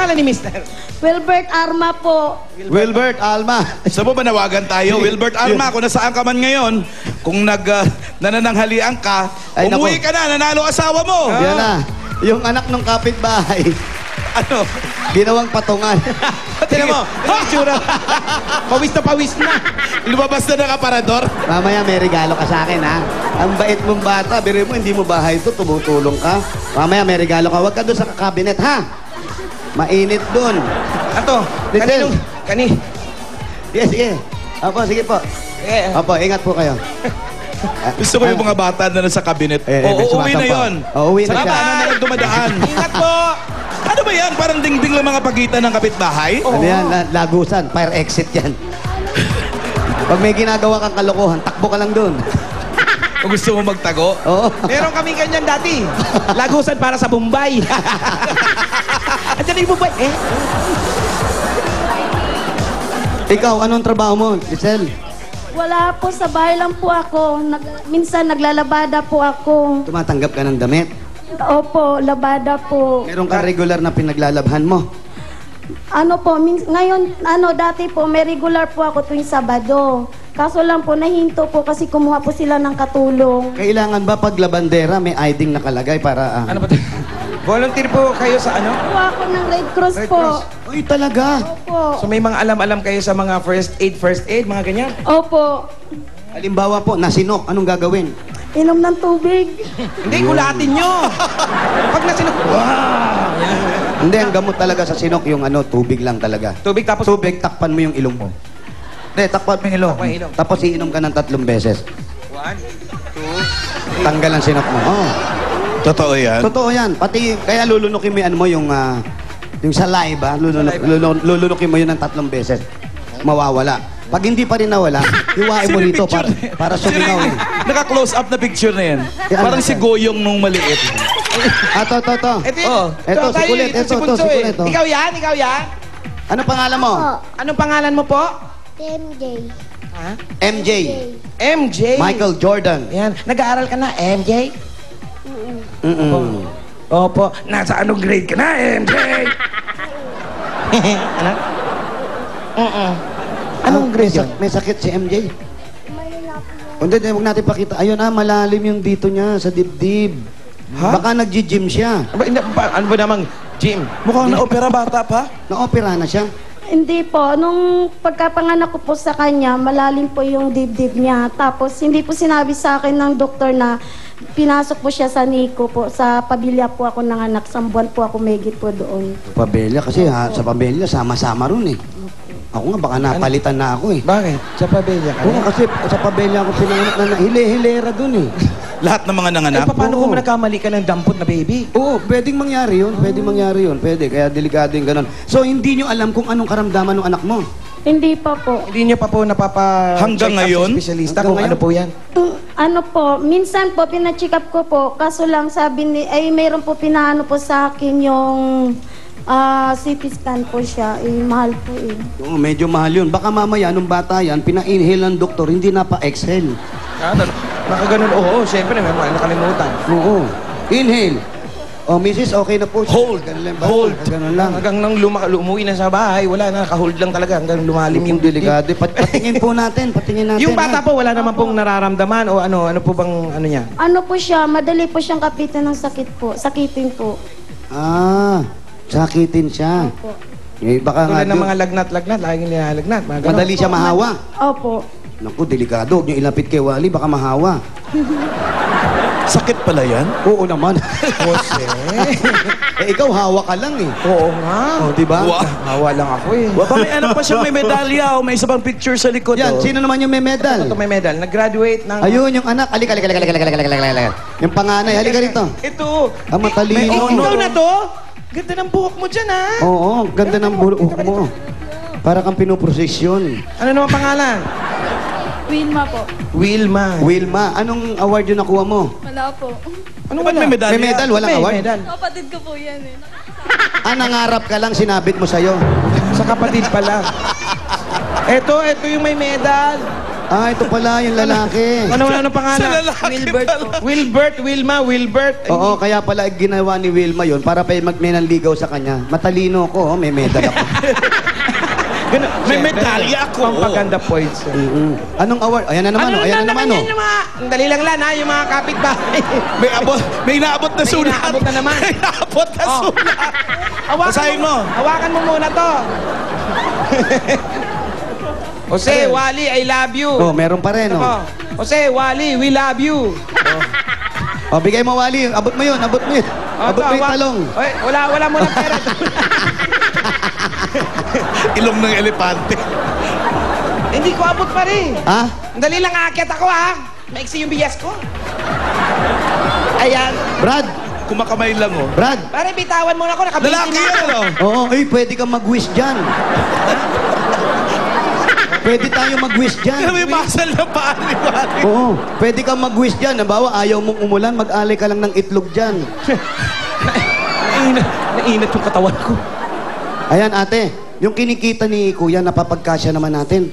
Kala ni Mr. Wilbert Arma po. Wilbert Alma. Sa mo manawagan tayo, Wilbert Alma, kung nasaan ka man ngayon, kung nanananghalian ka, Ay, umuwi naku. ka na, nanalo asawa mo. Yan na. Yung anak ng kapitbahay, Ano? ginawang patungan. Tignan mo, ano yung tsura? Pawis na pawis na. Lumabas na ng aparador. Mamaya may regalo ka sa akin, ha? Ang bait mong bata, biro mo, hindi mo bahay ito, tumutulong ka. Mamaya may regalo ka. Huwag ka doon sa kabinet, ha? Mainit doon. Ato, Little. kani. Sige, sige. Opo, sige po. Eh, Opo, ingat po kayo. Gusto ko yung mga bata na nasa cabinet. may Uuwi na sumasampa. yun. Uuwi na Sa siya. kabanan na lang dumadaan. Ingat po. Ano ba yan? Parang dingding lang mga pagitan ng kapitbahay? Ano yan? Lagusan. Fire exit yan. Pag may ginagawa kang kalokohan, takbo ka lang doon. Kung gusto mo magtago? Oo. Meron kami ganyan dati. Lagusan para sa Bombay. Andiyan na yung Bombay. Eh? Ikaw, anong trabaho mo, Giselle? Wala po, sa bahay lang po ako. Minsan naglalabada po ako. Tumatanggap ka ng damit? Opo, labada po. Meron kang regular na pinaglalabhan mo? Ano po, ngayon, dati po, may regular po ako tuwing Sabado. Kaso lang po, nahinto po kasi kumuha po sila ng katulong. Kailangan ba pag labandera may ID nakalagay para... Ano ba ito? Volunteer po kayo sa ano? Kuha ako ng Red Cross Red po. Cross. Uy, talaga? Opo. So may mga alam-alam kayo sa mga first aid, mga ganyan? Opo. Halimbawa po, nasinok, anong gagawin? Inom ng tubig. Hindi, gulatin nyo. Pag nasinok, wow! Yan. Hindi, ang gamot talaga sa sinok, yung tubig lang talaga. Tubig tapos Tubig, takpan mo yung ilong mo. Hindi, takpan mo yung ilong. Takpan yung ilong. Tapos iinom ka ng 3 beses. 1, 2, Tanggal ang sinok mo. Oh. Totoo yan? Totoo yan. Pati, kaya lulunukin mo yan mo yung saliva, lulunukin mo yun ng 3 beses. Mawawala. Pag hindi pa rin nawala, hiwain mo Sino yung dito picture? para Sino sumingaw. yung Naka-close up na picture na yan. Yan, Parang yan. si Goyong nung maliit. To. Ito, si Kulit. Ito, si Kulit. Oh. Ikaw yan? Ano pangalan mo? Anong pangalan mo po? MJ. Ha? MJ. MJ. Michael Jordan. Yan. Nag-aaral ka na, MJ? Mm-mm. Opo. Nasa anong grade ka na, MJ? Ano? Anong grade yun? May sakit si MJ? Hindi, huwag natin pakita. Ayun malalim yung dito niya sa dibdib. Ha? Baka nag-gym siya. Ano ba namang gym? Mukhang na-opera bata pa. Na-opera na siya. Hindi po. Nung pagkapanganak ko po sa kanya, malalim po yung dibdib niya. Tapos hindi po sinabi sa akin ng doktor na pinasok po siya sa NICU po. Sa pamilya po ako nanganak. 1 buwan po ako megit po doon. Pabelya kasi sa pabelya sama-sama ron eh. Ako nga baka napalitan na ako eh. Bakit? Sa pabelya ka Oo, na? kasi sa pabelya ako pinanganak na hile-hilera dun eh. Lahat ng mga nanganak. Paano Oo. kung nagkamali ka ng dampot na baby? Oo, pwedeng mangyari yun. Pwedeng mangyari yun. Pwede, kaya delikado yung ganun. So, hindi nyo alam kung anong karamdaman ng anak mo. Hindi pa po. Hindi niyo pa po Hanggang check up ngayon? sa espesyalista Hanggang kung ngayon? ano po yan? Ano po, minsan po, pina-check up ko po. Kaso lang sabi mayroon po pinaano po sa akin yung CT scan po siya. Mahal po eh. Oo, medyo mahal yun. Baka mamaya, nung bata yan, pina-inhale ng doktor, hindi na pa-exhale. Nakaganon, oo, syempre, may mga nakalimutan. Oo. Inhale. Oh, Mrs., okay na po siya. Hold. Ganun lang ba? Hold. Ganun lang. Hanggang nang umuwi na sa bahay, wala na, nakahold lang talaga, hanggang lumalim yung delikado. Patingin po natin, patingin natin. Yung bata ha? po, wala naman pong nararamdaman o ano po bang ano niya? Ano po siya, madali po siyang kapitan ng sakit po. Sakitin po. Sakitin siya. Opo. Eh, baka nga Tulad ng yun, mga lagnat-lagnat, laging nilalagnat. Mga ganon. madali siya mahawa. Opo. Naku, delikado. Huwag niyo ilapit kay Wally, baka mahawa. Sakit pala yan? Oo naman. Jose. Ikaw, hawa ka lang eh. Oo nga. Oh, di ba? Wow. Hawa lang ako eh. Baka may anak pa siyang may medalya o may isa pang picture sa likod. Yan, oh. sino naman yung may medal? Ito may medal. Nag-graduate ng... Ayun, yung anak. Halika. Yung panganay, halika rito. Ito. Ang matalino. Ikaw na to? Ganda ng buhok mo dyan, ha? Oo, ganda ng buhok mo. Para kang pinoprosesyon. Ano naman pangalan? Wilma po. Wilma. Wilma, anong award yung nakuha mo? Wala po. Ano Ba't may medalya? May medal, walang May award? medal. Kapatid ko po yan eh. Nangarap ka lang, sinabit mo sa'yo. Sa kapatid pala. Ito yung may medal. Ah, ito pala yung lalaki. Ano pangalan? Sa lalaki Wilbert pala. po. Wilbert, Wilma, Wilbert. Oo, kaya pala ginawa ni Wilma yon para pa may nanligaw sa kanya. Matalino ko, may medal ako. Ganun. May medalya ako. Pampaganda points. Anong award? Ayan na naman, ayan na naman, yan yung mga, ang dali lang ha, yung mga kapitbahay. May naabot na sulat. inaabot na naman. May naabot na Oh. sulat. Hawakan Basahin mo. Hawakan mo muna to. Jose, Wally, I love you. Oh, meron pa rin, Ito oh. po. Jose, Wally, we love you. Oh, bigay mo, Wally. Abot mo yun, abot mo yun. Abot mo yung talong. Oy, wala mo ng pera. Ilong ng elepante. Hindi ko abot pa rin. Ha? Ang dali lang aakyat ako ha. Maiksi yung bigas ko. Ayan. Brad, Kumakamay lang, oh. Brad. Pare, bitawan mo na ako. Nakabiti Lalaki na yan, ako. ano? Oo, pwede kang mag-wish dyan. Pwede tayo mag-wish dyan. May masal na paan ni Wally. Oo, pwede kang mag-wish dyan. Nabawa, ayaw mong umulan, mag-alay ka lang ng itlog dyan. Nainat yung katawan ko. Ayan, ate. Yung kinikita ni Kuya, napapagkasya naman natin.